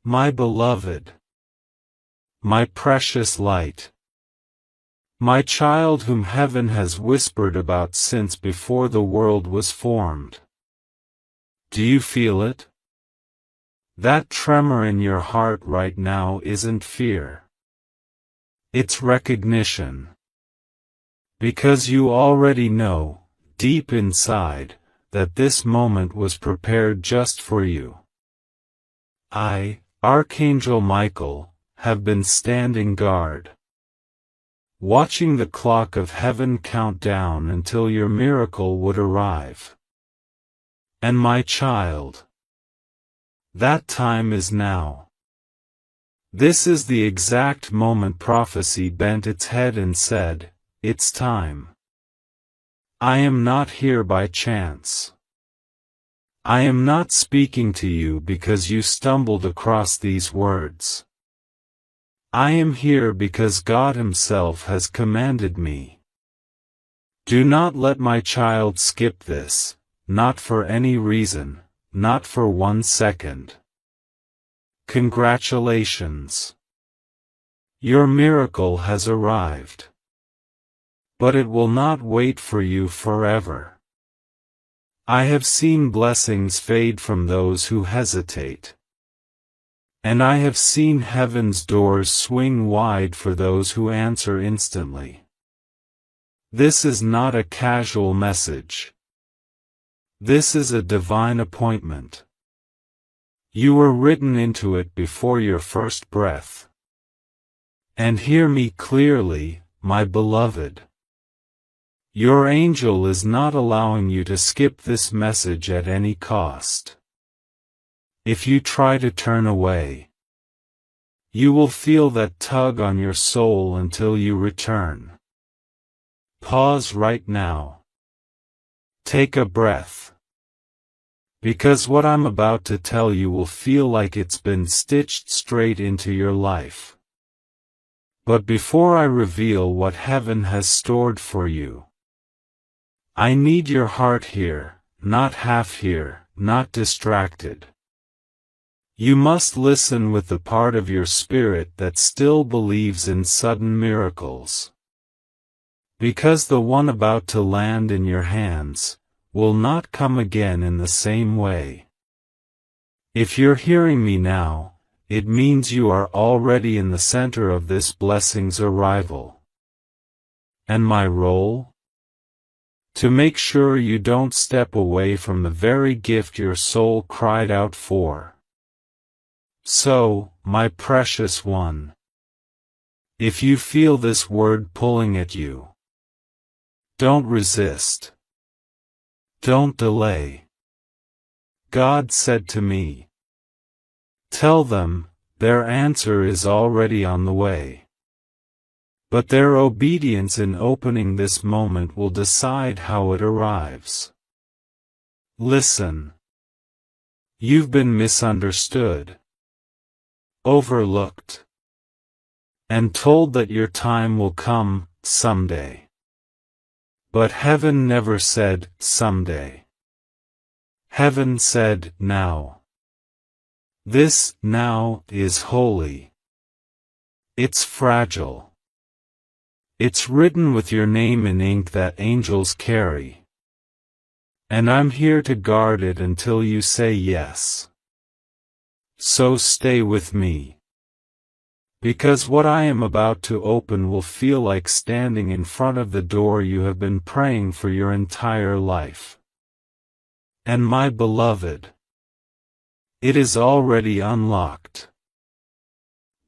My beloved, my precious light, my child whom heaven has whispered about since before the world was formed. Do you feel it? That tremor in your heart right now isn't fear. It's recognition. Because you already know, deep inside, that this moment was prepared just for you. I, Archangel Michael, have been standing guard, watching the clock of heaven count down until your miracle would arrive. And my child, that time is now. This is the exact moment prophecy bent its head and said, "It's time." I am not here by chance. I am not speaking to you because you stumbled across these words. I am here because God Himself has commanded me. Do not let my child skip this, not for any reason, not for 1 second. Congratulations. Your miracle has arrived. But it will not wait for you forever. I have seen blessings fade from those who hesitate. And I have seen heaven's doors swing wide for those who answer instantly. This is not a casual message. This is a divine appointment. You were written into it before your first breath. And hear me clearly, my beloved. Your angel is not allowing you to skip this message at any cost. If you try to turn away, you will feel that tug on your soul until you return. Pause right now. Take a breath. Because what I'm about to tell you will feel like it's been stitched straight into your life. But before I reveal what heaven has stored for you, I need your heart here, not half here, not distracted. You must listen with the part of your spirit that still believes in sudden miracles. Because the one about to land in your hands will not come again in the same way. If you're hearing me now, it means you are already in the center of this blessing's arrival. And my role? To make sure you don't step away from the very gift your soul cried out for. So, my precious one, if you feel this word pulling at you, don't resist. Don't delay. God said to me, tell them, their answer is already on the way. But their obedience in opening this moment will decide how it arrives. Listen. You've been misunderstood, overlooked, and told that your time will come someday. But heaven never said someday. Heaven said now. This now is holy. It's fragile. It's written with your name in ink that angels carry. And I'm here to guard it until you say yes. So stay with me. Because what I am about to open will feel like standing in front of the door you have been praying for your entire life. And my beloved, it is already unlocked.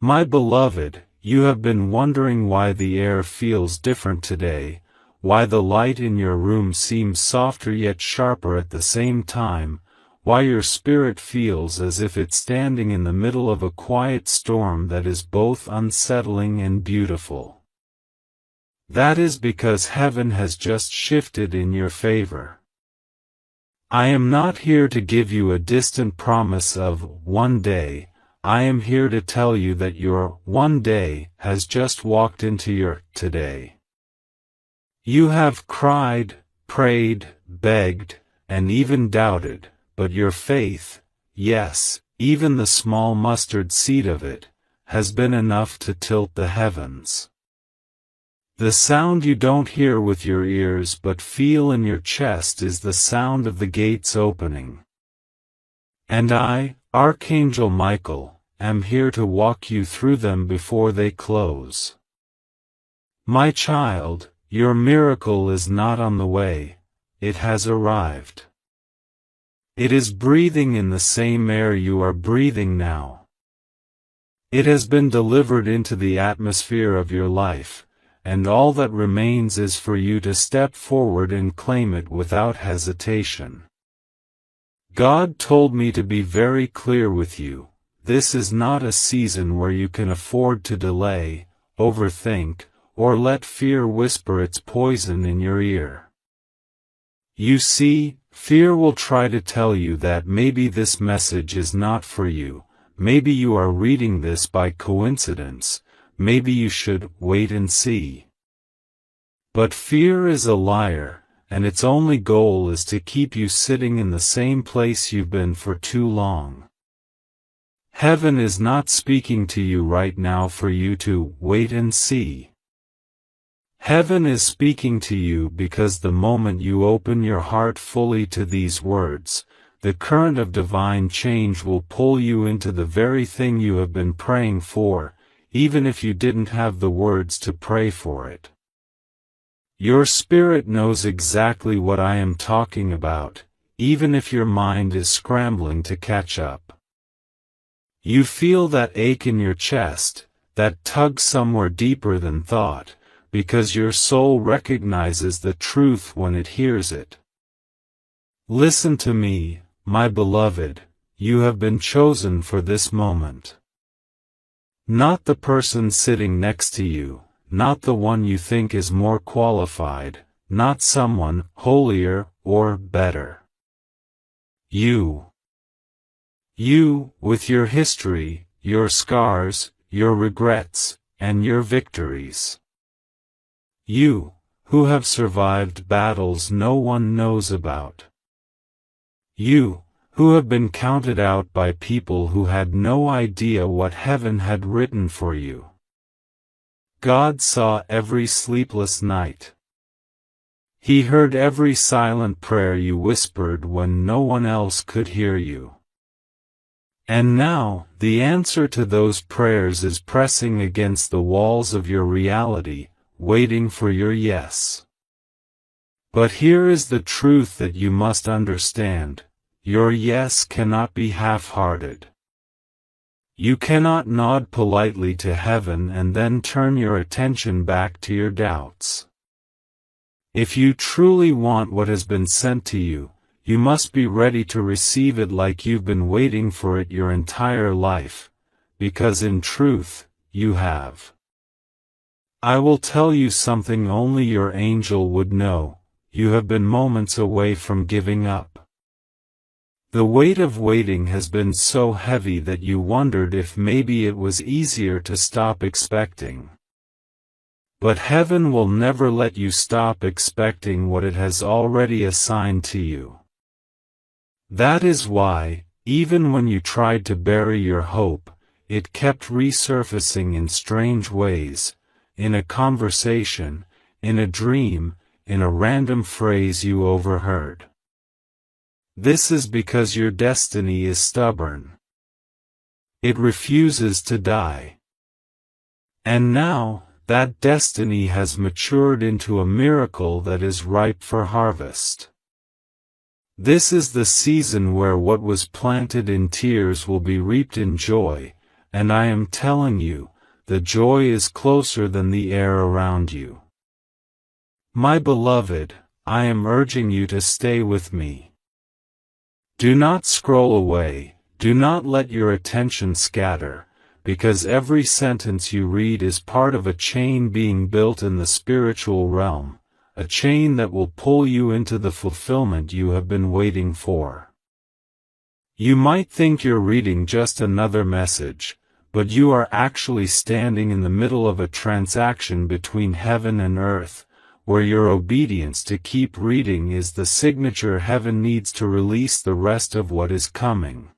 My beloved, you have been wondering why the air feels different today, why the light in your room seems softer yet sharper at the same time, why your spirit feels as if it's standing in the middle of a quiet storm that is both unsettling and beautiful. That is because heaven has just shifted in your favor. I am not here to give you a distant promise of one day. I am here to tell you that your one day has just walked into your today. You have cried, prayed, begged, and even doubted, but your faith, yes, even the small mustard seed of it, has been enough to tilt the heavens. The sound you don't hear with your ears but feel in your chest is the sound of the gates opening. And I, Archangel Michael, am here to walk you through them before they close. My child, your miracle is not on the way, it has arrived. It is breathing in the same air you are breathing now. It has been delivered into the atmosphere of your life, and all that remains is for you to step forward and claim it without hesitation. God told me to be very clear with you. This is not a season where you can afford to delay, overthink, or let fear whisper its poison in your ear. You see, fear will try to tell you that maybe this message is not for you, maybe you are reading this by coincidence, maybe you should wait and see. But fear is a liar, and its only goal is to keep you sitting in the same place you've been for too long. Heaven is not speaking to you right now for you to wait and see. Heaven is speaking to you because the moment you open your heart fully to these words, the current of divine change will pull you into the very thing you have been praying for, even if you didn't have the words to pray for it. Your spirit knows exactly what I am talking about, even if your mind is scrambling to catch up. You feel that ache in your chest, that tug somewhere deeper than thought, because your soul recognizes the truth when it hears it. Listen to me, my beloved, you have been chosen for this moment. Not the person sitting next to you, not the one you think is more qualified, not someone holier or better. You. You, with your history, your scars, your regrets, and your victories. You, who have survived battles no one knows about. You, who have been counted out by people who had no idea what heaven had written for you. God saw every sleepless night. He heard every silent prayer you whispered when no one else could hear you. And now, the answer to those prayers is pressing against the walls of your reality, waiting for your yes. But here is the truth that you must understand: your yes cannot be half-hearted. You cannot nod politely to heaven and then turn your attention back to your doubts. If you truly want what has been sent to you, you must be ready to receive it like you've been waiting for it your entire life, because in truth, you have. I will tell you something only your angel would know: you have been moments away from giving up. The weight of waiting has been so heavy that you wondered if maybe it was easier to stop expecting. But heaven will never let you stop expecting what it has already assigned to you. That is why, even when you tried to bury your hope, it kept resurfacing in strange ways, in a conversation, in a dream, in a random phrase you overheard. This is because your destiny is stubborn. It refuses to die. And now, that destiny has matured into a miracle that is ripe for harvest. This is the season where what was planted in tears will be reaped in joy, and I am telling you, the joy is closer than the air around you. My beloved, I am urging you to stay with me. Do not scroll away, do not let your attention scatter, because every sentence you read is part of a chain being built in the spiritual realm, a chain that will pull you into the fulfillment you have been waiting for. You might think you're reading just another message, but you are actually standing in the middle of a transaction between heaven and earth, where your obedience to keep reading is the signature heaven needs to release the rest of what is coming.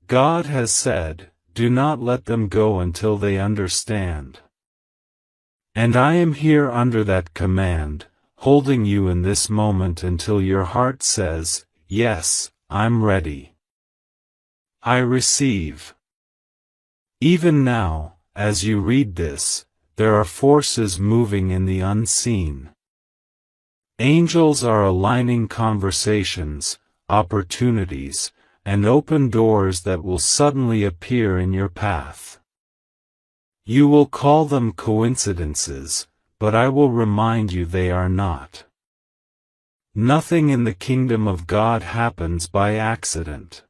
God has said, do not let them go until they understand. And I am here under that command, holding you in this moment until your heart says, yes, I'm ready. I receive. Even now, as you read this, there are forces moving in the unseen. Angels are aligning conversations, opportunities, and open doors that will suddenly appear in your path. You will call them coincidences, but I will remind you they are not. Nothing in the kingdom of God happens by accident.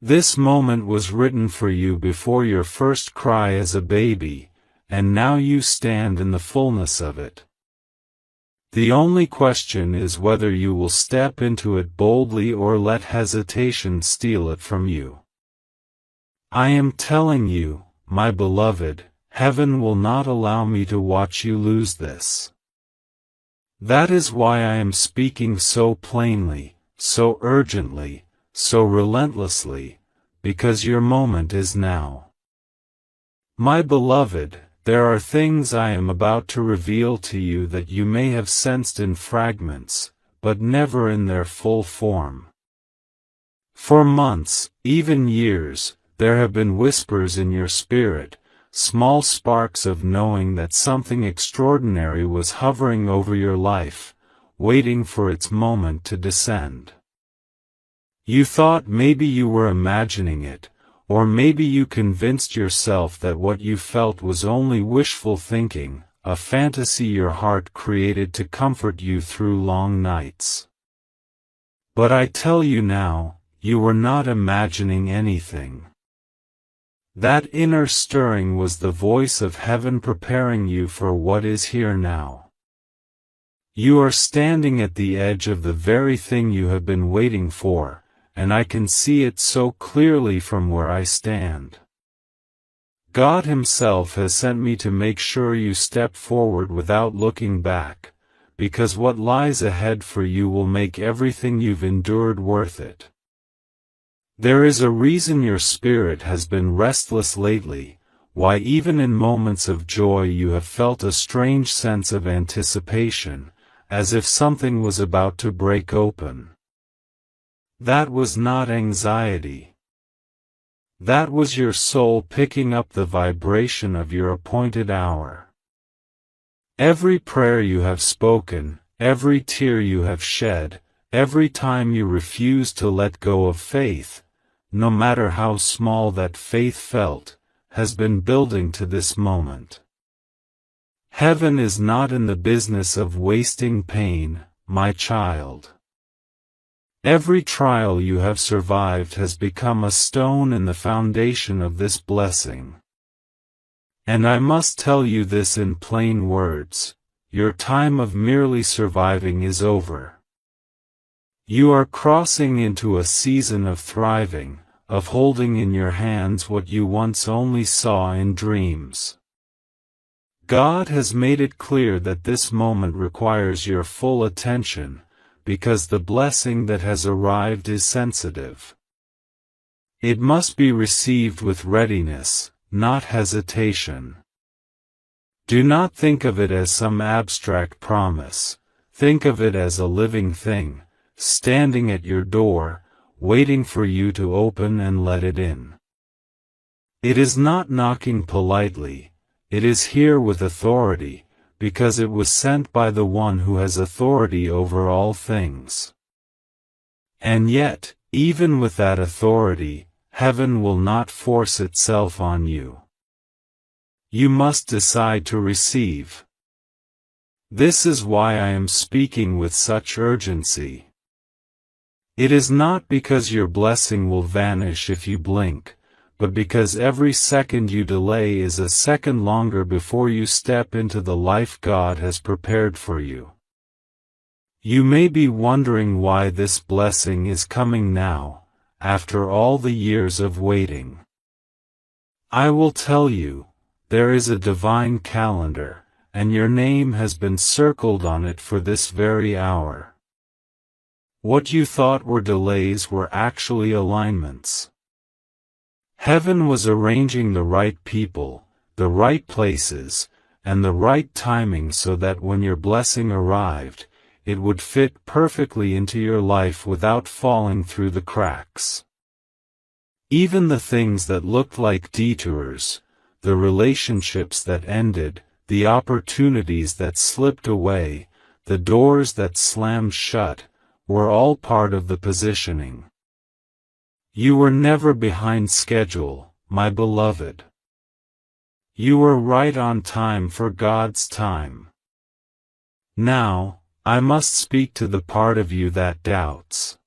This moment was written for you before your first cry as a baby, and now you stand in the fullness of it. The only question is whether you will step into it boldly or let hesitation steal it from you. I am telling you, my beloved, heaven will not allow me to watch you lose this. That is why I am speaking so plainly, so urgently, so relentlessly, because your moment is now. My beloved, there are things I am about to reveal to you that you may have sensed in fragments, but never in their full form. For months, even years, there have been whispers in your spirit, small sparks of knowing that something extraordinary was hovering over your life, waiting for its moment to descend. You thought maybe you were imagining it, or maybe you convinced yourself that what you felt was only wishful thinking, a fantasy your heart created to comfort you through long nights. But I tell you now, you were not imagining anything. That inner stirring was the voice of heaven preparing you for what is here now. You are standing at the edge of the very thing you have been waiting for, and I can see it so clearly from where I stand. God Himself has sent me to make sure you step forward without looking back, because what lies ahead for you will make everything you've endured worth it. There is a reason your spirit has been restless lately, why even in moments of joy you have felt a strange sense of anticipation, as if something was about to break open. That was not anxiety. That was your soul picking up the vibration of your appointed hour. Every prayer you have spoken, every tear you have shed, every time you refuse to let go of faith, no matter how small that faith felt, has been building to this moment. Heaven is not in the business of wasting pain, my child. Every trial you have survived has become a stone in the foundation of this blessing. And I must tell you this in plain words, your time of merely surviving is over. You are crossing into a season of thriving, of holding in your hands what you once only saw in dreams. God has made it clear that this moment requires your full attention, because the blessing that has arrived is sensitive. It must be received with readiness, not hesitation. Do not think of it as some abstract promise, think of it as a living thing, standing at your door, waiting for you to open and let it in. It is not knocking politely, it is here with authority, because it was sent by the one who has authority over all things. And yet, even with that authority, heaven will not force itself on you. You must decide to receive. This is why I am speaking with such urgency. It is not because your blessing will vanish if you blink, but because every second you delay is a second longer before you step into the life God has prepared for you. You may be wondering why this blessing is coming now, after all the years of waiting. I will tell you, there is a divine calendar, and your name has been circled on it for this very hour. What you thought were delays were actually alignments. Heaven was arranging the right people, the right places, and the right timing so that when your blessing arrived, it would fit perfectly into your life without falling through the cracks. Even the things that looked like detours, the relationships that ended, the opportunities that slipped away, the doors that slammed shut, were all part of the positioning. You were never behind schedule, my beloved. You were right on time for God's time. Now, I must speak to the part of you that doubts.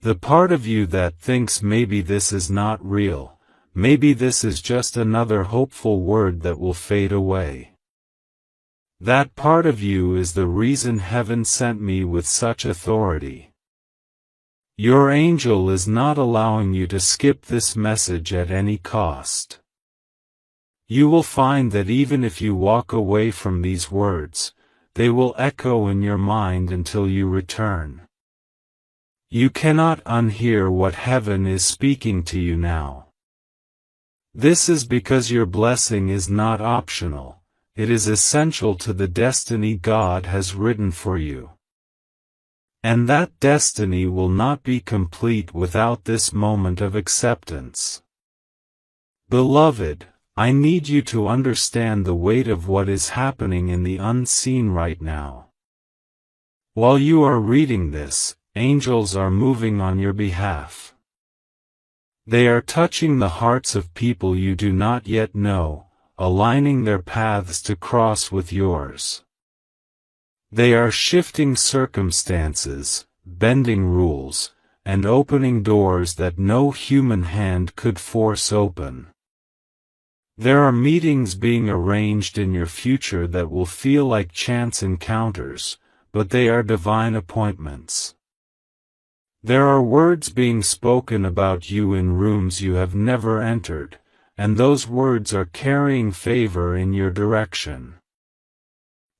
The part of you that thinks maybe this is not real, maybe this is just another hopeful word that will fade away. That part of you is the reason heaven sent me with such authority. Your angel is not allowing you to skip this message at any cost. You will find that even if you walk away from these words, they will echo in your mind until you return. You cannot unhear what heaven is speaking to you now. This is because your blessing is not optional, it is essential to the destiny God has written for you. And that destiny will not be complete without this moment of acceptance. Beloved, I need you to understand the weight of what is happening in the unseen right now. While you are reading this, angels are moving on your behalf. They are touching the hearts of people you do not yet know, aligning their paths to cross with yours. They are shifting circumstances, bending rules, and opening doors that no human hand could force open. There are meetings being arranged in your future that will feel like chance encounters, but they are divine appointments. There are words being spoken about you in rooms you have never entered, and those words are carrying favor in your direction.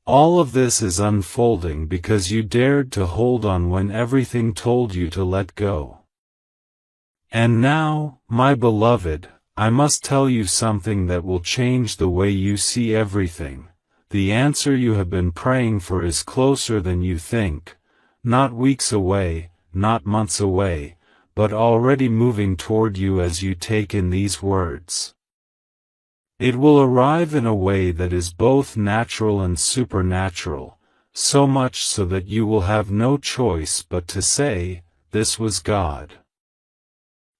All of this is unfolding because you dared to hold on when everything told you to let go. And now, my beloved, I must tell you something that will change the way you see everything. The answer you have been praying for is closer than you think, not weeks away, not months away, but already moving toward you as you take in these words. It will arrive in a way that is both natural and supernatural, so much so that you will have no choice but to say, "This was God."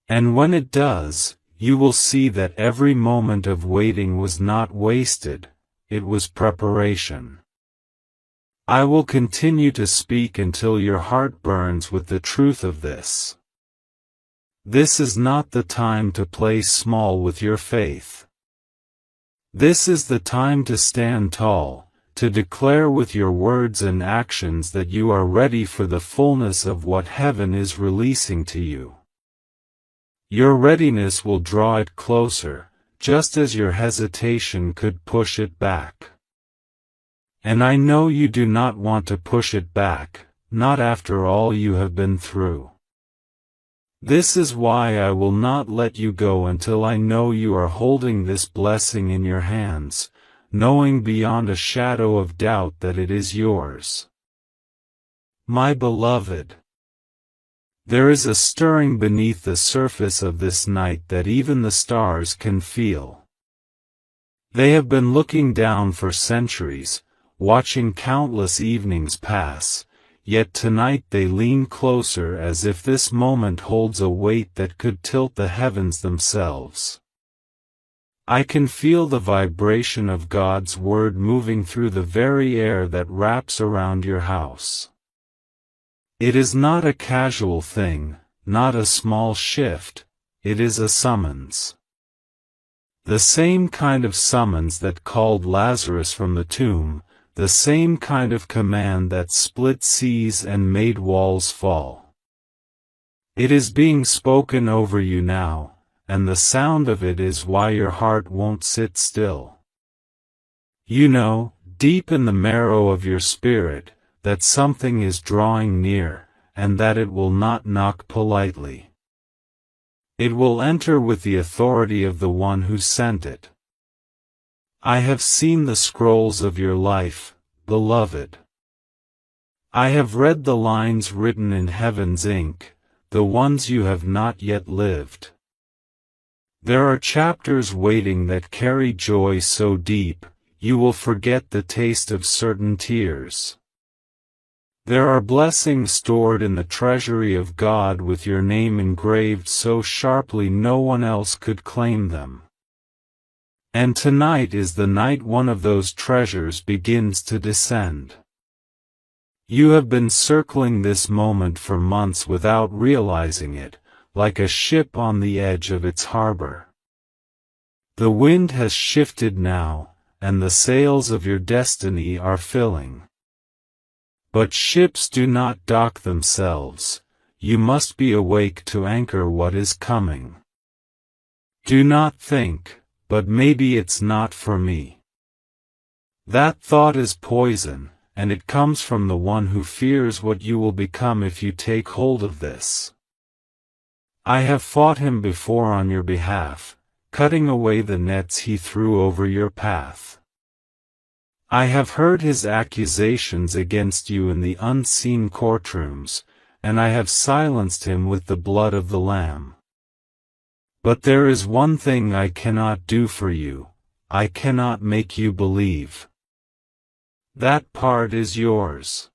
And when it does, you will see that every moment of waiting was not wasted, it was preparation. I will continue to speak until your heart burns with the truth of this. This is not the time to play small with your faith. This is the time to stand tall, to declare with your words and actions that you are ready for the fullness of what heaven is releasing to you. Your readiness will draw it closer, just as your hesitation could push it back. And I know you do not want to push it back, not after all you have been through. This is why I will not let you go until I know you are holding this blessing in your hands, knowing beyond a shadow of doubt that it is yours. My beloved, there is a stirring beneath the surface of this night that even the stars can feel. They have been looking down for centuries, watching countless evenings pass, yet tonight they lean closer as if this moment holds a weight that could tilt the heavens themselves. I can feel the vibration of God's word moving through the very air that wraps around your house. It is not a casual thing, not a small shift, it is a summons. The same kind of summons that called Lazarus from the tomb, the same kind of command that split seas and made walls fall. It is being spoken over you now, and the sound of it is why your heart won't sit still. You know, deep in the marrow of your spirit, that something is drawing near, and that it will not knock politely. It will enter with the authority of the one who sent it. I have seen the scrolls of your life, beloved. I have read the lines written in heaven's ink, the ones you have not yet lived. There are chapters waiting that carry joy so deep, you will forget the taste of certain tears. There are blessings stored in the treasury of God with your name engraved so sharply no one else could claim them. And tonight is the night one of those treasures begins to descend. You have been circling this moment for months without realizing it, like a ship on the edge of its harbor. The wind has shifted now, and the sails of your destiny are filling. But ships do not dock themselves, you must be awake to anchor what is coming. Do not think, but maybe it's not for me. That thought is poison, and it comes from the one who fears what you will become if you take hold of this. I have fought him before on your behalf, cutting away the nets he threw over your path. I have heard his accusations against you in the unseen courtrooms, and I have silenced him with the blood of the Lamb. But there is one thing I cannot do for you, I cannot make you believe. That part is yours.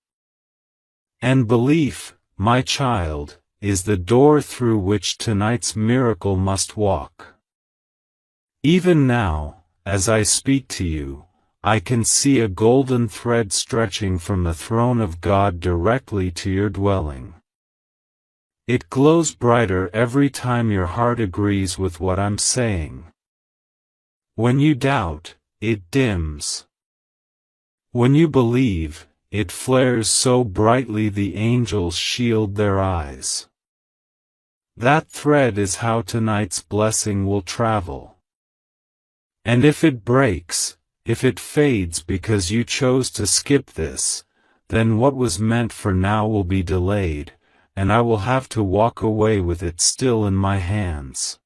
And belief, my child, is the door through which tonight's miracle must walk. Even now, as I speak to you, I can see a golden thread stretching from the throne of God directly to your dwelling. It glows brighter every time your heart agrees with what I'm saying. When you doubt, it dims. When you believe, it flares so brightly the angels shield their eyes. That thread is how tonight's blessing will travel. And if it breaks, if it fades because you chose to skip this, then what was meant for now will be delayed, and I will have to walk away with it still in my hands.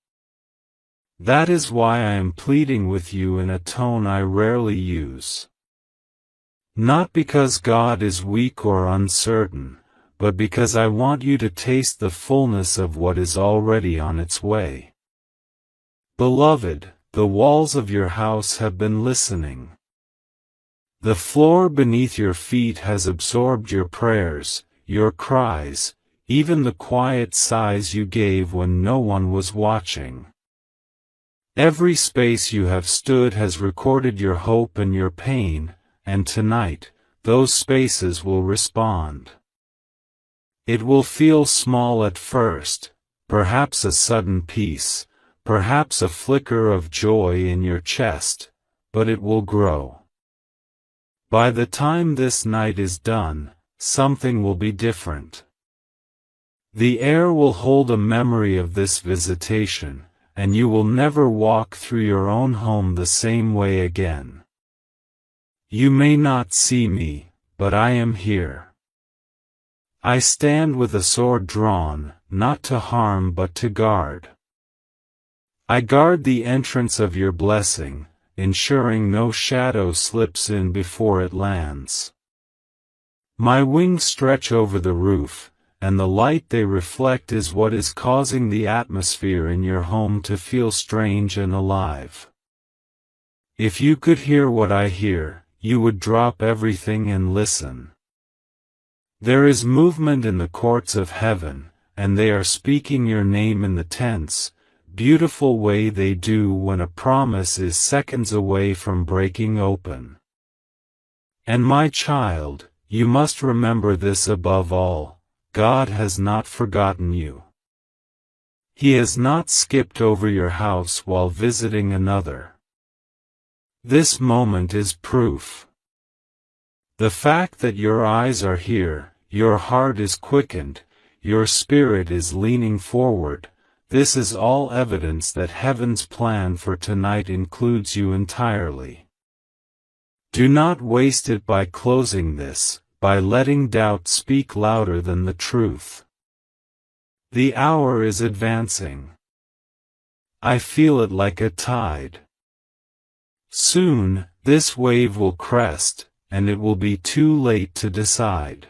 That is why I am pleading with you in a tone I rarely use. Not because God is weak or uncertain, but because I want you to taste the fullness of what is already on its way. Beloved, the walls of your house have been listening. The floor beneath your feet has absorbed your prayers, your cries, even the quiet sighs you gave when no one was watching. Every space you have stood has recorded your hope and your pain, and tonight, those spaces will respond. It will feel small at first, perhaps a sudden peace, perhaps a flicker of joy in your chest, but it will grow. By the time this night is done, something will be different. The air will hold a memory of this visitation, and you will never walk through your own home the same way again. You may not see me, but I am here. I stand with a sword drawn, not to harm but to guard. I guard the entrance of your blessing, ensuring no shadow slips in before it lands. My wings stretch over the roof, and the light they reflect is what is causing the atmosphere in your home to feel strange and alive. If you could hear what I hear, you would drop everything and listen. There is movement in the courts of heaven, and they are speaking your name in the tense, beautiful way they do when a promise is seconds away from breaking open. And my child, you must remember this above all, God has not forgotten you. He has not skipped over your house while visiting another. This moment is proof. The fact that your eyes are here, your heart is quickened, your spirit is leaning forward, this is all evidence that heaven's plan for tonight includes you entirely. Do not waste it by closing this, by letting doubt speak louder than the truth. The hour is advancing. I feel it like a tide. Soon, this wave will crest, and it will be too late to decide.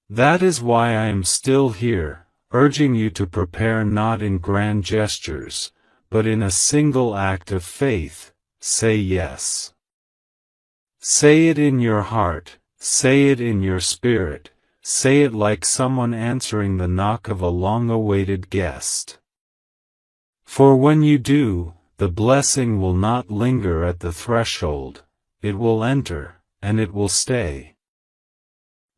That is why I am still here, urging you to prepare not in grand gestures, but in a single act of faith. Say yes. Say it in your heart, say it in your spirit, say it like someone answering the knock of a long-awaited guest. For when you do, the blessing will not linger at the threshold, it will enter, and it will stay.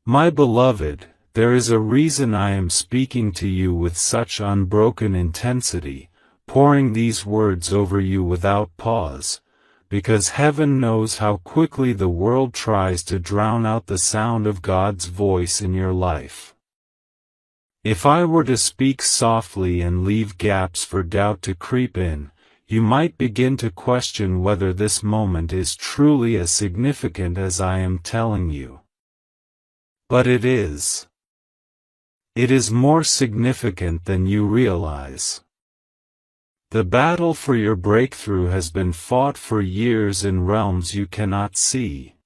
My beloved, there is a reason I am speaking to you with such unbroken intensity, pouring these words over you without pause, because heaven knows how quickly the world tries to drown out the sound of God's voice in your life. If I were to speak softly and leave gaps for doubt to creep in, you might begin to question whether this moment is truly as significant as I am telling you. But it is. It is more significant than you realize. The battle for your breakthrough has been fought for years in realms you cannot see.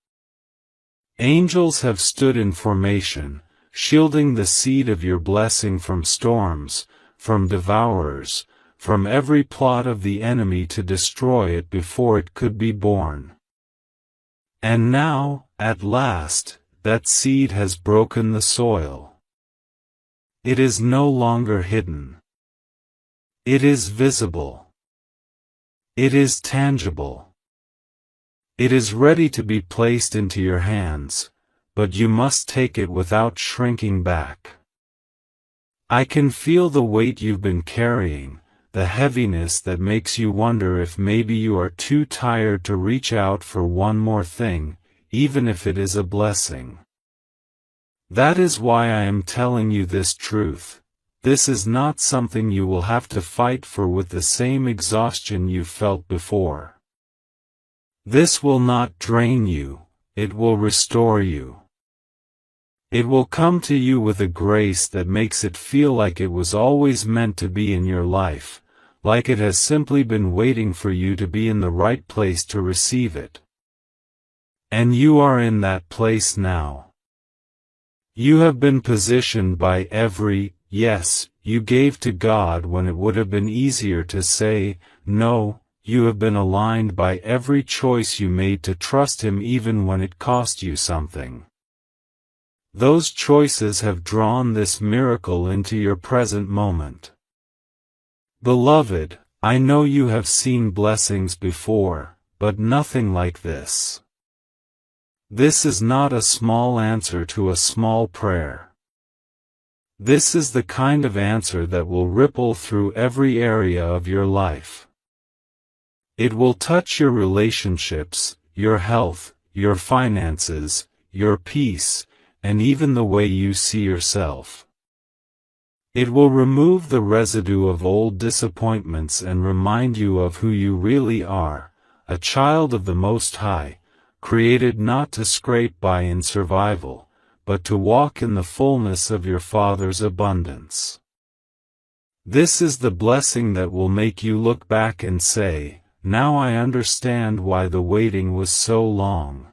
Angels have stood in formation, shielding the seed of your blessing from storms, from devourers, from every plot of the enemy to destroy it before it could be born. And now, at last, that seed has broken the soil. It is no longer hidden. It is visible. It is tangible. It is ready to be placed into your hands, but you must take it without shrinking back. I can feel the weight you've been carrying, the heaviness that makes you wonder if maybe you are too tired to reach out for one more thing, even if it is a blessing. That is why I am telling you this truth. This is not something you will have to fight for with the same exhaustion you felt before. This will not drain you, it will restore you. It will come to you with a grace that makes it feel like it was always meant to be in your life, like it has simply been waiting for you to be in the right place to receive it. And you are in that place now. You have been positioned by every yes you gave to God when it would have been easier to say no. You have been aligned by every choice you made to trust Him even when it cost you something. Those choices have drawn this miracle into your present moment. Beloved, I know you have seen blessings before, but nothing like this. This is not a small answer to a small prayer. This is the kind of answer that will ripple through every area of your life. It will touch your relationships, your health, your finances, your peace, and even the way you see yourself. It will remove the residue of old disappointments and remind you of who you really are, a child of the Most High, created not to scrape by in survival, but to walk in the fullness of your Father's abundance. This is the blessing that will make you look back and say, "Now I understand why the waiting was so long.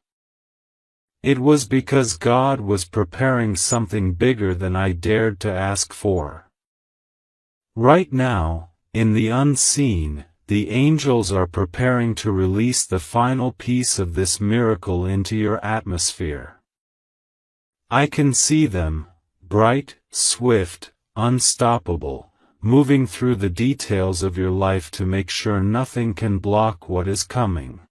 It was because God was preparing something bigger than I dared to ask for." Right now, in the unseen, the angels are preparing to release the final piece of this miracle into your atmosphere. I can see them, bright, swift, unstoppable, moving through the details of your life to make sure nothing can block what is coming.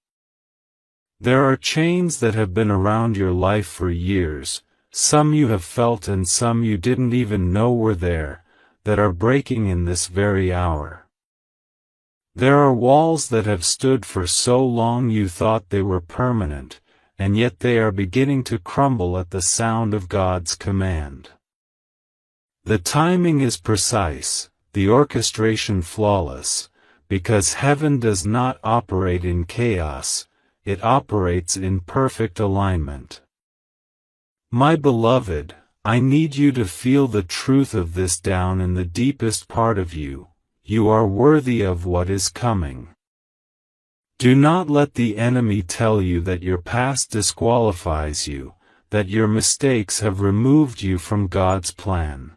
There are chains that have been around your life for years, some you have felt and some you didn't even know were there, that are breaking in this very hour. There are walls that have stood for so long you thought they were permanent, and yet they are beginning to crumble at the sound of God's command. The timing is precise, the orchestration flawless, because heaven does not operate in chaos, it operates in perfect alignment. My beloved, I need you to feel the truth of this down in the deepest part of you. you are worthy of what is coming. Do not let the enemy tell you that your past disqualifies you, that your mistakes have removed you from God's plan.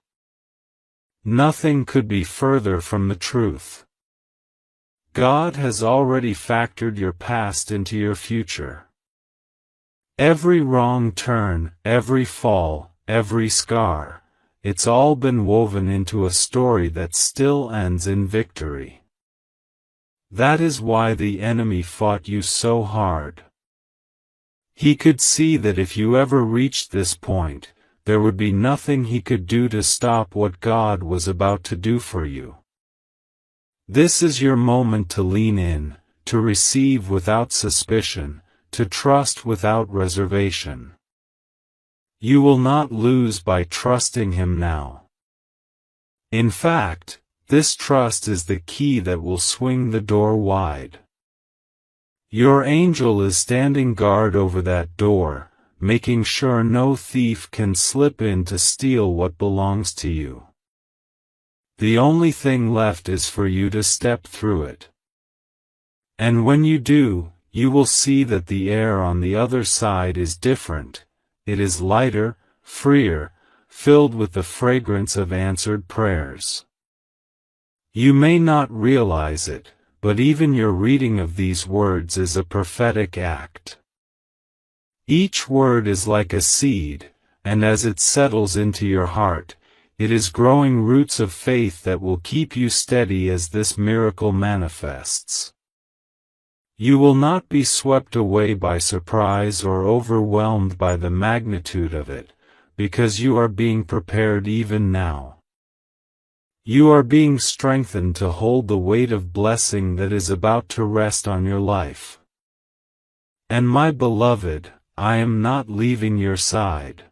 Nothing could be further from the truth. God has already factored your past into your future. Every wrong turn, every fall, every scar, it's all been woven into a story that still ends in victory. That is why the enemy fought you so hard. He could see that if you ever reached this point, there would be nothing he could do to stop what God was about to do for you. This is your moment to lean in, to receive without suspicion, to trust without reservation. You will not lose by trusting him now. In fact, this trust is the key that will swing the door wide. Your angel is standing guard over that door, making sure no thief can slip in to steal what belongs to you. The only thing left is for you to step through it. And when you do, you will see that the air on the other side is different. It is lighter, freer, filled with the fragrance of answered prayers. You may not realize it, but even your reading of these words is a prophetic act. Each word is like a seed, and as it settles into your heart, it is growing roots of faith that will keep you steady as this miracle manifests. You will not be swept away by surprise or overwhelmed by the magnitude of it, because you are being prepared even now. You are being strengthened to hold the weight of blessing that is about to rest on your life. And my beloved, I am not leaving your side.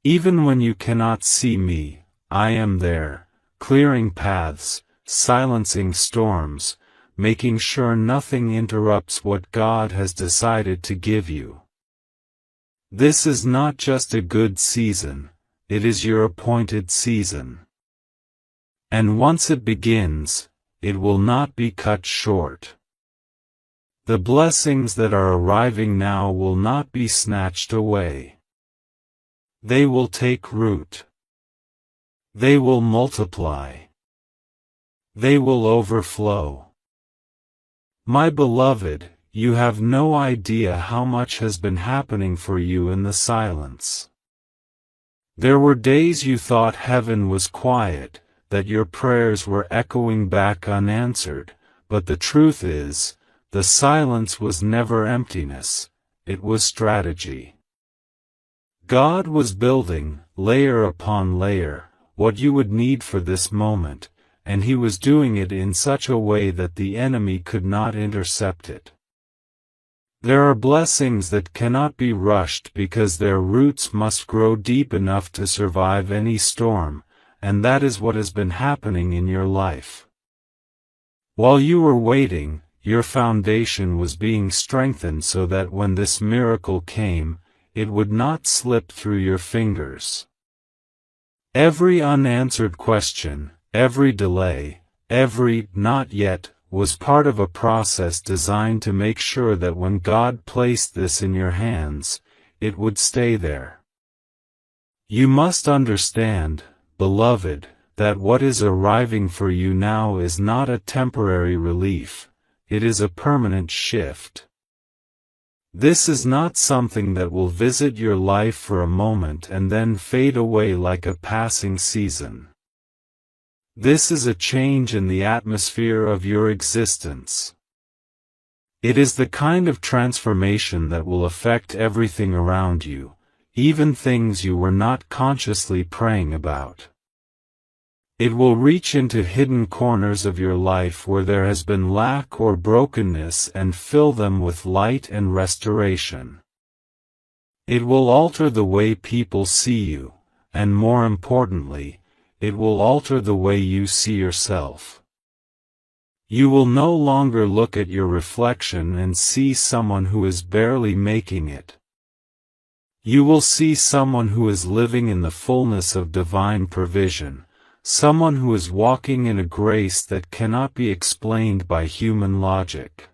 Even when you cannot see me, I am there, clearing paths, silencing storms, making sure nothing interrupts what God has decided to give you. This is not just a good season, it is your appointed season. And once it begins, it will not be cut short. The blessings that are arriving now will not be snatched away. They will take root. They will multiply. They will overflow. My beloved, you have no idea how much has been happening for you in the silence. There were days you thought heaven was quiet, that your prayers were echoing back unanswered, but the truth is, the silence was never emptiness, it was strategy. God was building, layer upon layer, what you would need for this moment, and he was doing it in such a way that the enemy could not intercept it. There are blessings that cannot be rushed because their roots must grow deep enough to survive any storm, and that is what has been happening in your life. While you were waiting, your foundation was being strengthened so that when this miracle came, it would not slip through your fingers. Every unanswered question, every delay, every "not yet," was part of a process designed to make sure that when God placed this in your hands, it would stay there. You must understand, beloved, that what is arriving for you now is not a temporary relief, it is a permanent shift. This is not something that will visit your life for a moment and then fade away like a passing season. This is a change in the atmosphere of your existence. It is the kind of transformation that will affect everything around you, even things you were not consciously praying about. It will reach into hidden corners of your life where there has been lack or brokenness and fill them with light and restoration. It will alter the way people see you, and more importantly, it will alter the way you see yourself. You will no longer look at your reflection and see someone who is barely making it. You will see someone who is living in the fullness of divine provision, someone who is walking in a grace that cannot be explained by human logic.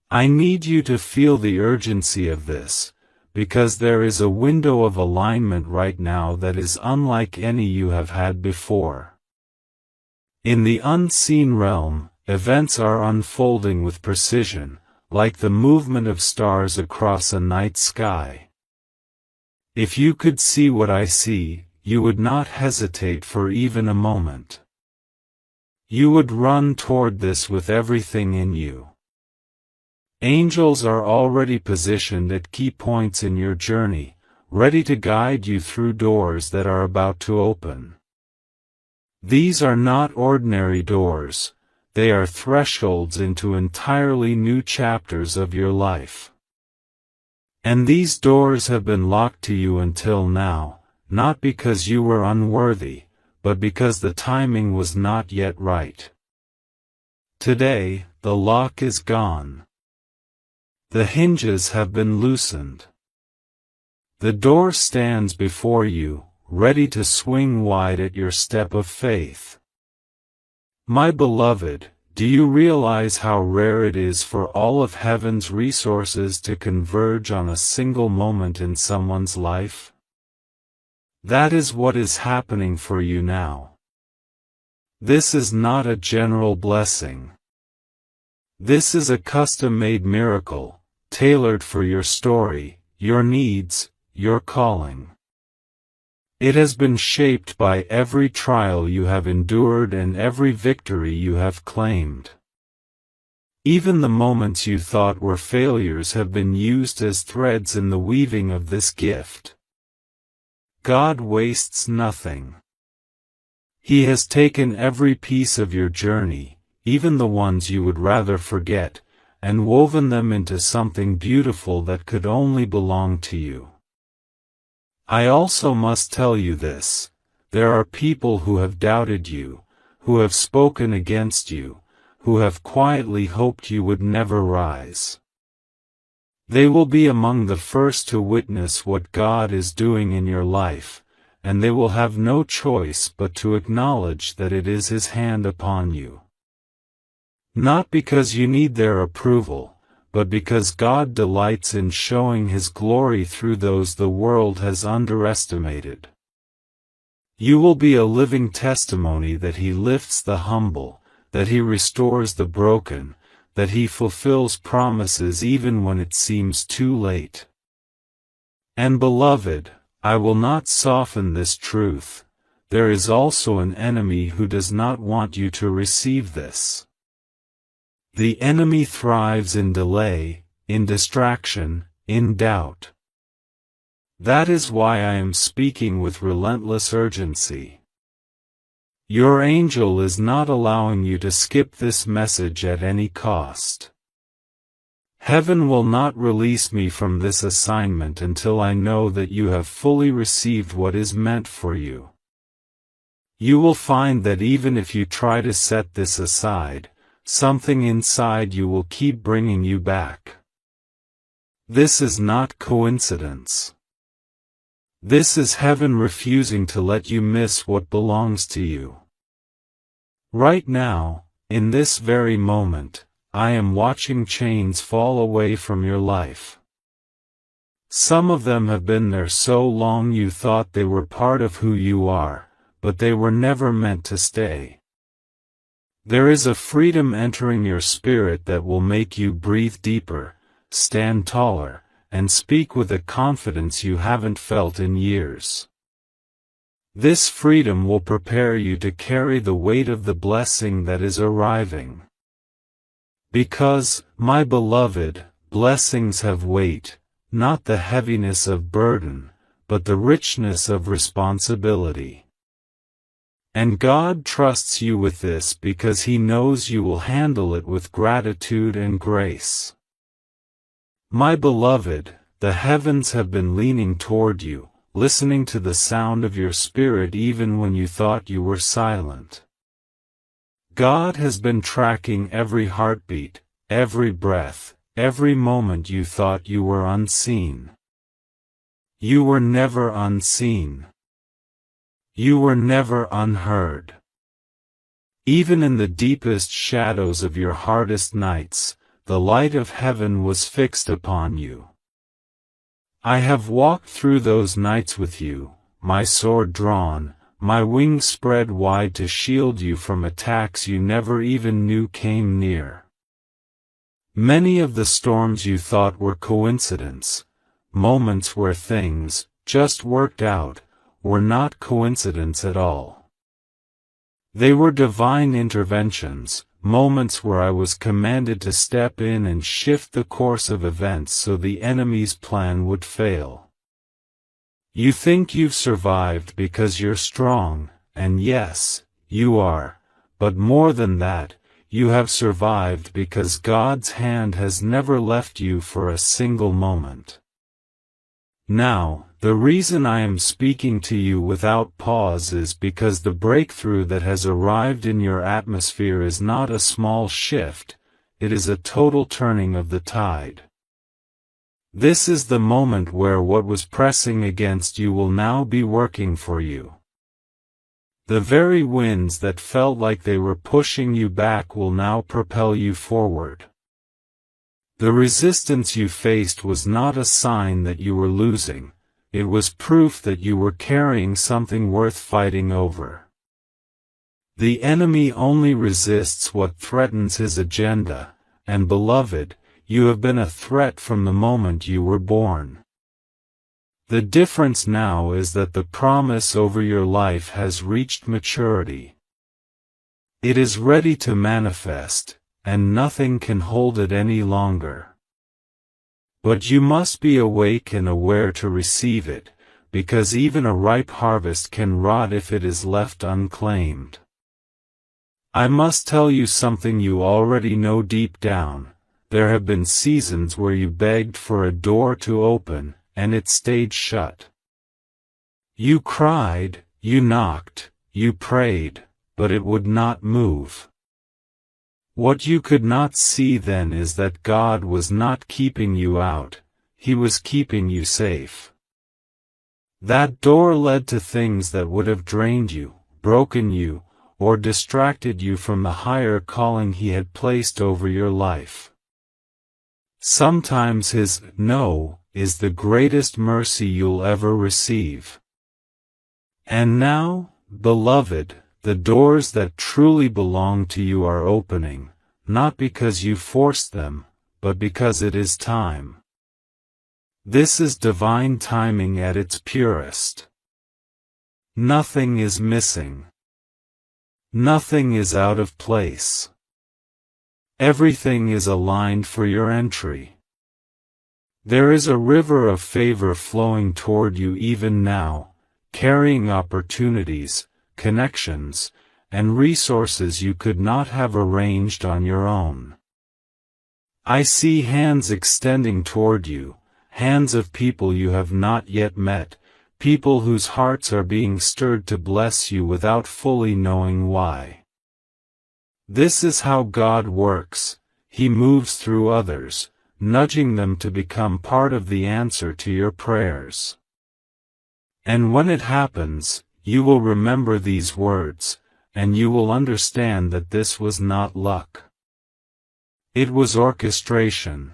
I need you to feel the urgency of this, because there is a window of alignment right now that is unlike any you have had before. In the unseen realm, events are unfolding with precision, like the movement of stars across a night sky. If you could see what I see, you would not hesitate for even a moment. You would run toward this with everything in you. Angels are already positioned at key points in your journey, ready to guide you through doors that are about to open. These are not ordinary doors, they are thresholds into entirely new chapters of your life. And these doors have been locked to you until now, not because you were unworthy, but because the timing was not yet right. Today, the lock is gone. The hinges have been loosened. The door stands before you, ready to swing wide at your step of faith. My beloved, do you realize how rare it is for all of heaven's resources to converge on a single moment in someone's life? That is what is happening for you now. This is not a general blessing. This is a custom-made miracle, tailored for your story, your needs, your calling. It has been shaped by every trial you have endured and every victory you have claimed. Even the moments you thought were failures have been used as threads in the weaving of this gift. God wastes nothing. He has taken every piece of your journey, even the ones you would rather forget, and woven them into something beautiful that could only belong to you. I also must tell you this: there are people who have doubted you, who have spoken against you, who have quietly hoped you would never rise. They will be among the first to witness what God is doing in your life, and they will have no choice but to acknowledge that it is His hand upon you. Not because you need their approval, but because God delights in showing His glory through those the world has underestimated. You will be a living testimony that He lifts the humble, that He restores the broken, that He fulfills promises even when it seems too late. And beloved, I will not soften this truth: there is also an enemy who does not want you to receive this. The enemy thrives in delay, in distraction, in doubt. That is why I am speaking with relentless urgency. Your angel is not allowing you to skip this message at any cost. Heaven will not release me from this assignment until I know that you have fully received what is meant for you. You will find that even if you try to set this aside, something inside you will keep bringing you back. This is not coincidence. This is heaven refusing to let you miss what belongs to you. Right now, in this very moment, I am watching chains fall away from your life. Some of them have been there so long you thought they were part of who you are, but they were never meant to stay. There is a freedom entering your spirit that will make you breathe deeper, stand taller, and speak with a confidence you haven't felt in years. This freedom will prepare you to carry the weight of the blessing that is arriving. Because, my beloved, blessings have weight, not the heaviness of burden, but the richness of responsibility. And God trusts you with this because He knows you will handle it with gratitude and grace. My beloved, the heavens have been leaning toward you, listening to the sound of your spirit even when you thought you were silent. God has been tracking every heartbeat, every breath, every moment you thought you were unseen. You were never unseen. You were never unheard. Even in the deepest shadows of your hardest nights, the light of heaven was fixed upon you. I have walked through those nights with you, my sword drawn, my wings spread wide to shield you from attacks you never even knew came near. Many of the storms you thought were coincidence, moments where things just worked out, were not coincidence at all. They were divine interventions, moments where I was commanded to step in and shift the course of events so the enemy's plan would fail. You think you've survived because you're strong, and yes, you are, but more than that, you have survived because God's hand has never left you for a single moment. Now, the reason I am speaking to you without pause is because the breakthrough that has arrived in your atmosphere is not a small shift, it is a total turning of the tide. This is the moment where what was pressing against you will now be working for you. The very winds that felt like they were pushing you back will now propel you forward. The resistance you faced was not a sign that you were losing, it was proof that you were carrying something worth fighting over. The enemy only resists what threatens his agenda, and beloved, you have been a threat from the moment you were born. The difference now is that the promise over your life has reached maturity. It is ready to manifest, and nothing can hold it any longer. But you must be awake and aware to receive it, because even a ripe harvest can rot if it is left unclaimed. I must tell you something you already know deep down. There have been seasons where you begged for a door to open, and it stayed shut. You cried, you knocked, you prayed, but it would not move. What you could not see then is that God was not keeping you out, He was keeping you safe. That door led to things that would have drained you, broken you, or distracted you from the higher calling He had placed over your life. Sometimes His no is the greatest mercy you'll ever receive. And now, beloved, the doors that truly belong to you are opening, not because you forced them, but because it is time. This is divine timing at its purest. Nothing is missing. Nothing is out of place. Everything is aligned for your entry. There is a river of favor flowing toward you even now, carrying opportunities, connections, and resources you could not have arranged on your own. I see hands extending toward you, hands of people you have not yet met, people whose hearts are being stirred to bless you without fully knowing why. This is how God works. He moves through others, nudging them to become part of the answer to your prayers. And when it happens, you will remember these words, and you will understand that this was not luck. It was orchestration.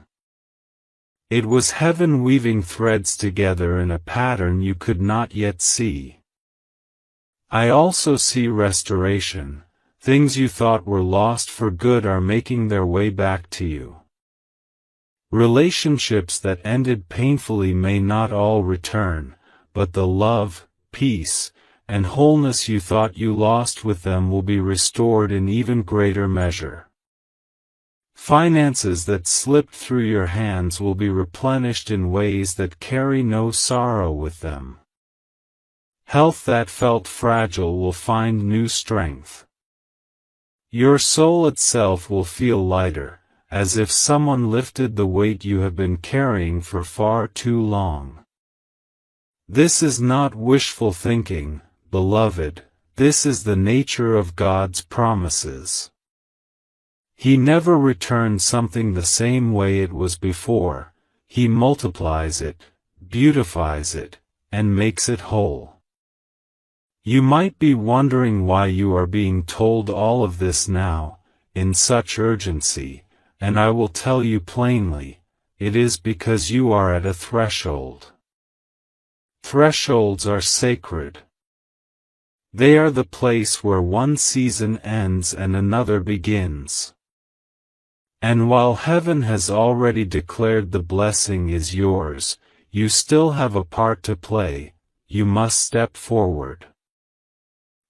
It was heaven weaving threads together in a pattern you could not yet see. I also see restoration. Things you thought were lost for good are making their way back to you. Relationships that ended painfully may not all return, but the love, peace, and wholeness you thought you lost with them will be restored in even greater measure. Finances that slipped through your hands will be replenished in ways that carry no sorrow with them. Health that felt fragile will find new strength. Your soul itself will feel lighter, as if someone lifted the weight you have been carrying for far too long. This is not wishful thinking, beloved, this is the nature of God's promises. He never returns something the same way it was before. He multiplies it, beautifies it, and makes it whole. You might be wondering why you are being told all of this now, in such urgency, and I will tell you plainly, it is because you are at a threshold. Thresholds are sacred. They are the place where one season ends and another begins. And while heaven has already declared the blessing is yours, you still have a part to play. You must step forward.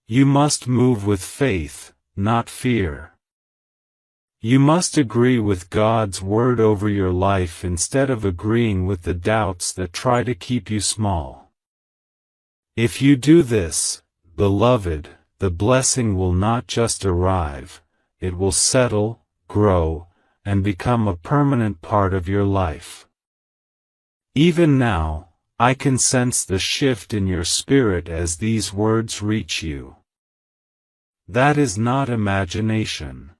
You must move with faith, not fear. You must agree with God's word over your life instead of agreeing with the doubts that try to keep you small. If you do this, beloved, the blessing will not just arrive, it will settle, grow, and become a permanent part of your life. Even now, I can sense the shift in your spirit as these words reach you. That is not imagination.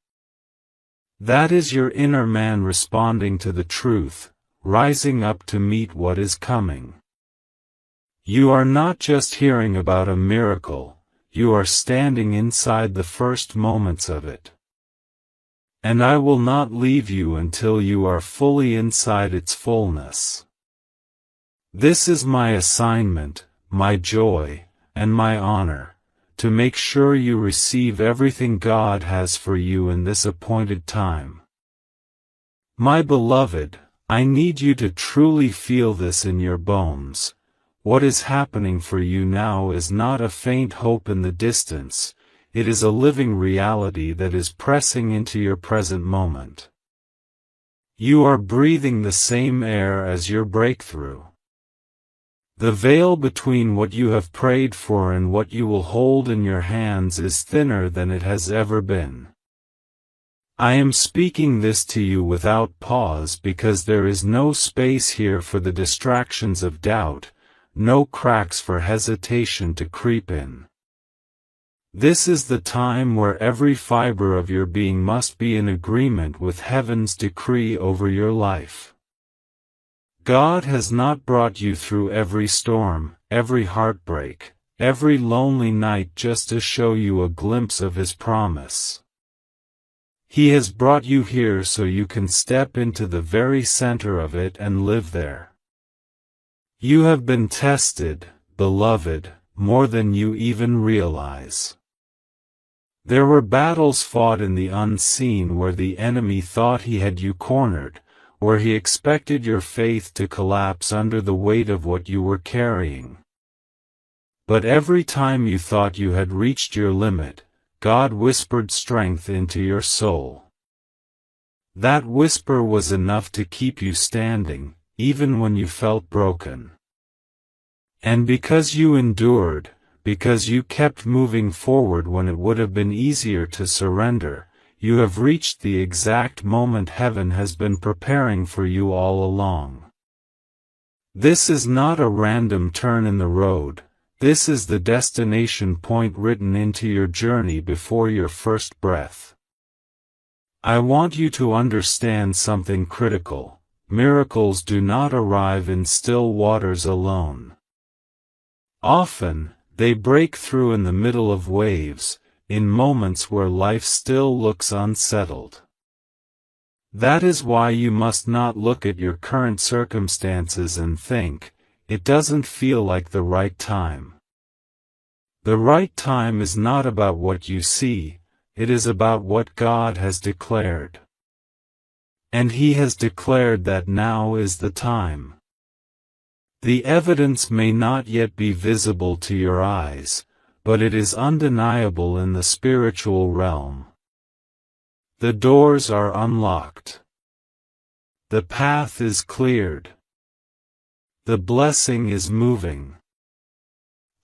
That is your inner man responding to the truth, rising up to meet what is coming. You are not just hearing about a miracle, you are standing inside the first moments of it. And I will not leave you until you are fully inside its fullness. This is my assignment, my joy, and my honor, to make sure you receive everything God has for you in this appointed time. My beloved, I need you to truly feel this in your bones. What is happening for you now is not a faint hope in the distance, it is a living reality that is pressing into your present moment. You are breathing the same air as your breakthrough. The veil between what you have prayed for and what you will hold in your hands is thinner than it has ever been. I am speaking this to you without pause because there is no space here for the distractions of doubt, no cracks for hesitation to creep in. This is the time where every fiber of your being must be in agreement with heaven's decree over your life. God has not brought you through every storm, every heartbreak, every lonely night just to show you a glimpse of His promise. He has brought you here so you can step into the very center of it and live there. You have been tested, beloved, more than you even realize. There were battles fought in the unseen where the enemy thought he had you cornered, where he expected your faith to collapse under the weight of what you were carrying. But every time you thought you had reached your limit, God whispered strength into your soul. That whisper was enough to keep you standing, even when you felt broken. And because you endured, because you kept moving forward when it would have been easier to surrender, you have reached the exact moment heaven has been preparing for you all along. This is not a random turn in the road, this is the destination point written into your journey before your first breath. I want you to understand something critical. Miracles do not arrive in still waters alone. Often, they break through in the middle of waves, in moments where life still looks unsettled. That is why you must not look at your current circumstances and think, it doesn't feel like the right time. The right time is not about what you see, it is about what God has declared. And He has declared that now is the time. The evidence may not yet be visible to your eyes, but it is undeniable in the spiritual realm. The doors are unlocked. The path is cleared. The blessing is moving.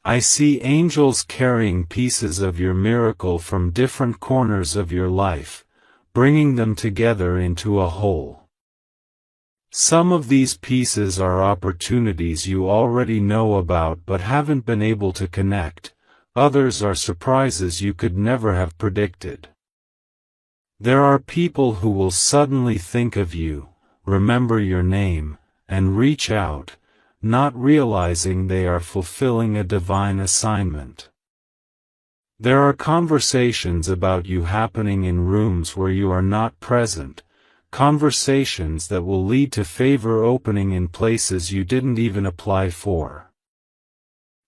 I see angels carrying pieces of your miracle from different corners of your life, bringing them together into a whole. Some of these pieces are opportunities you already know about but haven't been able to connect, others are surprises you could never have predicted. There are people who will suddenly think of you, remember your name, and reach out, not realizing they are fulfilling a divine assignment. There are conversations about you happening in rooms where you are not present, conversations that will lead to favor opening in places you didn't even apply for.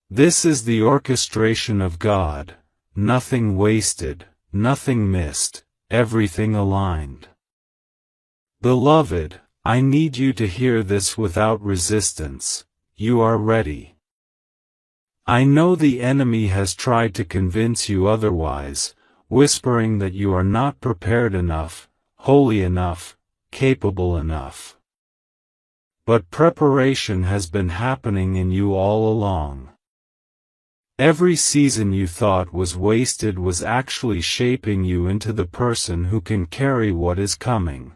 This is the orchestration of God, nothing wasted, nothing missed, everything aligned. Beloved, I need you to hear this without resistance. You are ready. I know the enemy has tried to convince you otherwise, whispering that you are not prepared enough, holy enough, capable enough. But preparation has been happening in you all along. Every season you thought was wasted was actually shaping you into the person who can carry what is coming.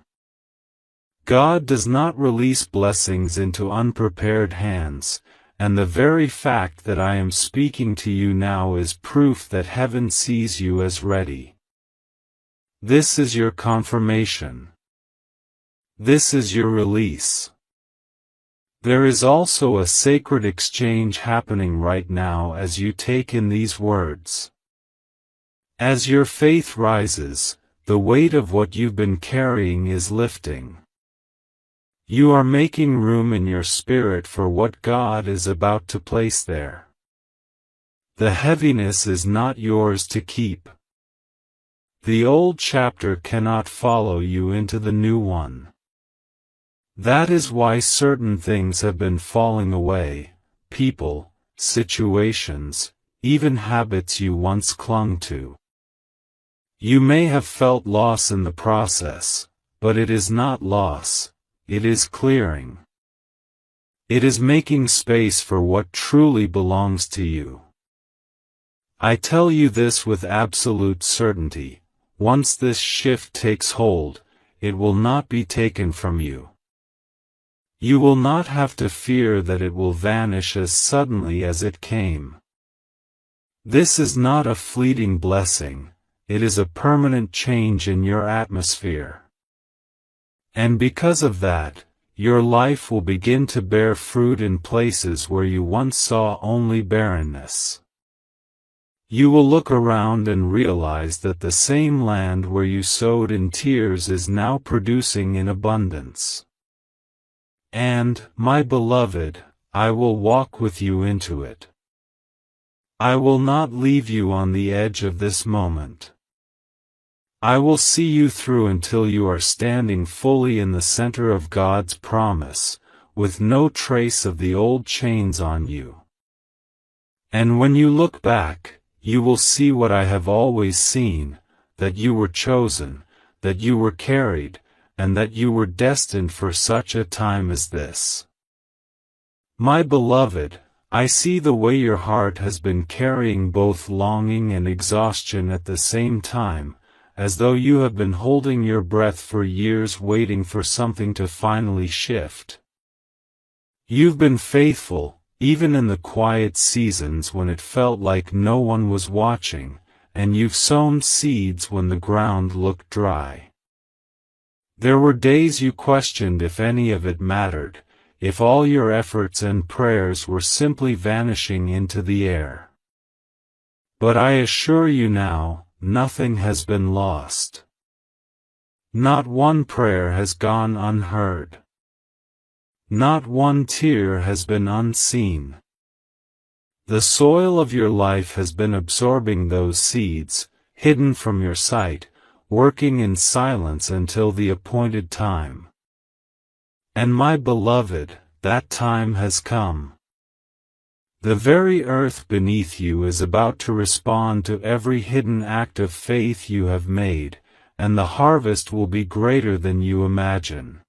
God does not release blessings into unprepared hands, and the very fact that I am speaking to you now is proof that heaven sees you as ready. This is your confirmation. This is your release. There is also a sacred exchange happening right now as you take in these words. As your faith rises, the weight of what you've been carrying is lifting. You are making room in your spirit for what God is about to place there. The heaviness is not yours to keep. The old chapter cannot follow you into the new one. That is why certain things have been falling away, people, situations, even habits you once clung to. You may have felt loss in the process, but it is not loss. It is clearing. It is making space for what truly belongs to you. I tell you this with absolute certainty, once this shift takes hold, it will not be taken from you. You will not have to fear that it will vanish as suddenly as it came. This is not a fleeting blessing, it is a permanent change in your atmosphere. And because of that, your life will begin to bear fruit in places where you once saw only barrenness. You will look around and realize that the same land where you sowed in tears is now producing in abundance. And, my beloved, I will walk with you into it. I will not leave you on the edge of this moment. I will see you through until you are standing fully in the center of God's promise, with no trace of the old chains on you. And when you look back, you will see what I have always seen, that you were chosen, that you were carried, and that you were destined for such a time as this. My beloved, I see the way your heart has been carrying both longing and exhaustion at the same time, as though you have been holding your breath for years waiting for something to finally shift. You've been faithful, even in the quiet seasons when it felt like no one was watching, and you've sown seeds when the ground looked dry. There were days you questioned if any of it mattered, if all your efforts and prayers were simply vanishing into the air. But I assure you now, nothing has been lost. Not one prayer has gone unheard. Not one tear has been unseen. The soil of your life has been absorbing those seeds, hidden from your sight, working in silence until the appointed time. And my beloved, that time has come. The very earth beneath you is about to respond to every hidden act of faith you have made, and the harvest will be greater than you imagine.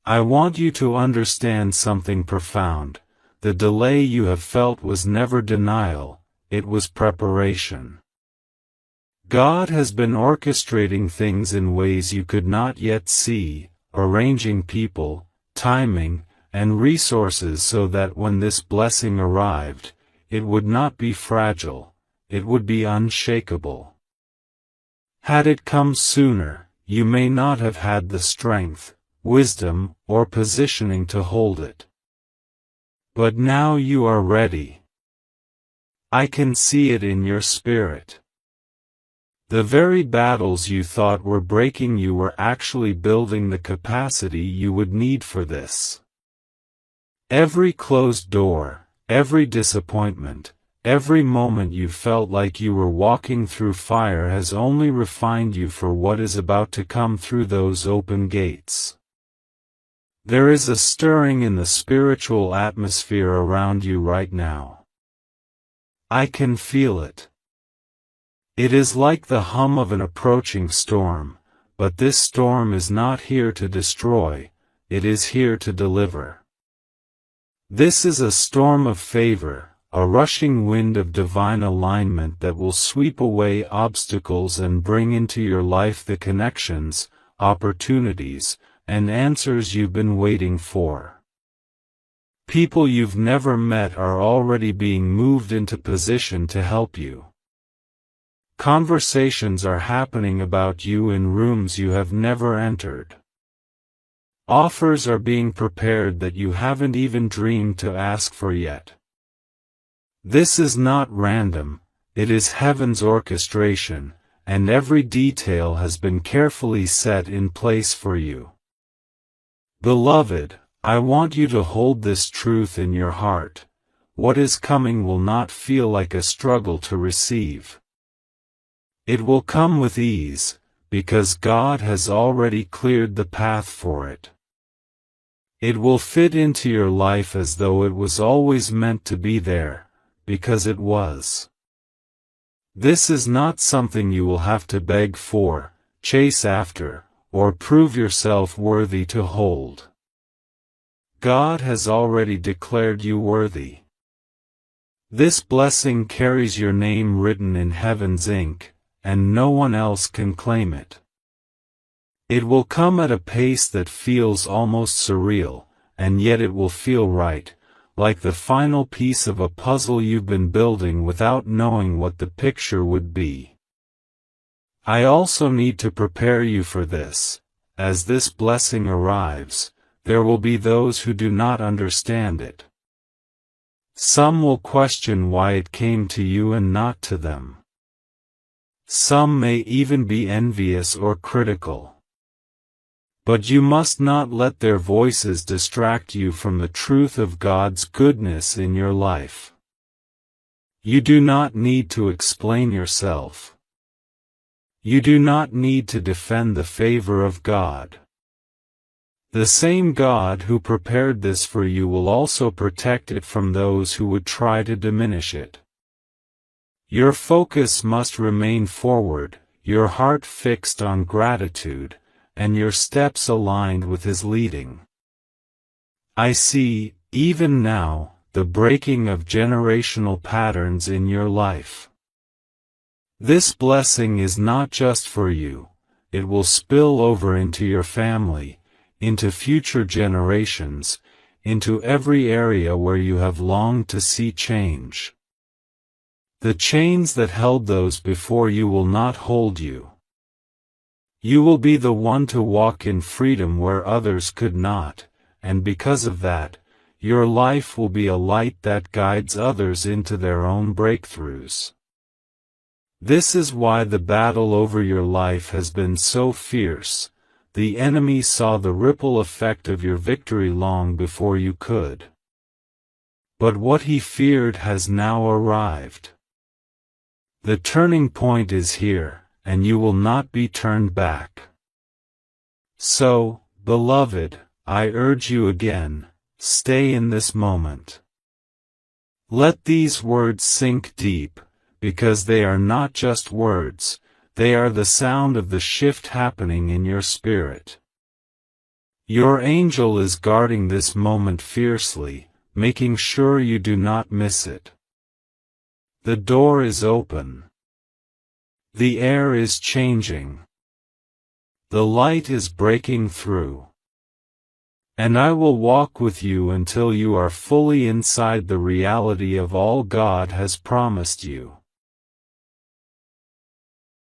I want you to understand something profound. The delay you have felt was never denial, it was preparation. God has been orchestrating things in ways you could not yet see, arranging people, timing, and resources so that when this blessing arrived, it would not be fragile, it would be unshakable. Had it come sooner, you may not have had the strength, wisdom, or positioning to hold it. But now you are ready. I can see it in your spirit. The very battles you thought were breaking you were actually building the capacity you would need for this. Every closed door, every disappointment, every moment you felt like you were walking through fire has only refined you for what is about to come through those open gates. There is a stirring in the spiritual atmosphere around you right now. I can feel it. It is like the hum of an approaching storm, but this storm is not here to destroy, it is here to deliver. This is a storm of favor, a rushing wind of divine alignment that will sweep away obstacles and bring into your life the connections, opportunities, and answers you've been waiting for. People you've never met are already being moved into position to help you. Conversations are happening about you in rooms you have never entered. Offers are being prepared that you haven't even dreamed to ask for yet. This is not random, it is heaven's orchestration, and every detail has been carefully set in place for you. Beloved, I want you to hold this truth in your heart. What is coming will not feel like a struggle to receive. It will come with ease, because God has already cleared the path for it. It will fit into your life as though it was always meant to be there, because it was. This is not something you will have to beg for, chase after, or prove yourself worthy to hold. God has already declared you worthy. This blessing carries your name written in heaven's ink, and no one else can claim it. It will come at a pace that feels almost surreal, and yet it will feel right, like the final piece of a puzzle you've been building without knowing what the picture would be. I also need to prepare you for this. As this blessing arrives, there will be those who do not understand it. Some will question why it came to you and not to them. Some may even be envious or critical. But you must not let their voices distract you from the truth of God's goodness in your life. You do not need to explain yourself. You do not need to defend the favor of God. The same God who prepared this for you will also protect it from those who would try to diminish it. Your focus must remain forward, your heart fixed on gratitude, and your steps aligned with His leading. I see, even now, the breaking of generational patterns in your life. This blessing is not just for you, it will spill over into your family, into future generations, into every area where you have longed to see change. The chains that held those before you will not hold you. You will be the one to walk in freedom where others could not, and because of that, your life will be a light that guides others into their own breakthroughs. This is why the battle over your life has been so fierce. The enemy saw the ripple effect of your victory long before you could. But what he feared has now arrived. The turning point is here, and you will not be turned back. So, beloved, I urge you again, stay in this moment. Let these words sink deep, because they are not just words, they are the sound of the shift happening in your spirit. Your angel is guarding this moment fiercely, making sure you do not miss it. The door is open. The air is changing. The light is breaking through. And I will walk with you until you are fully inside the reality of all God has promised you.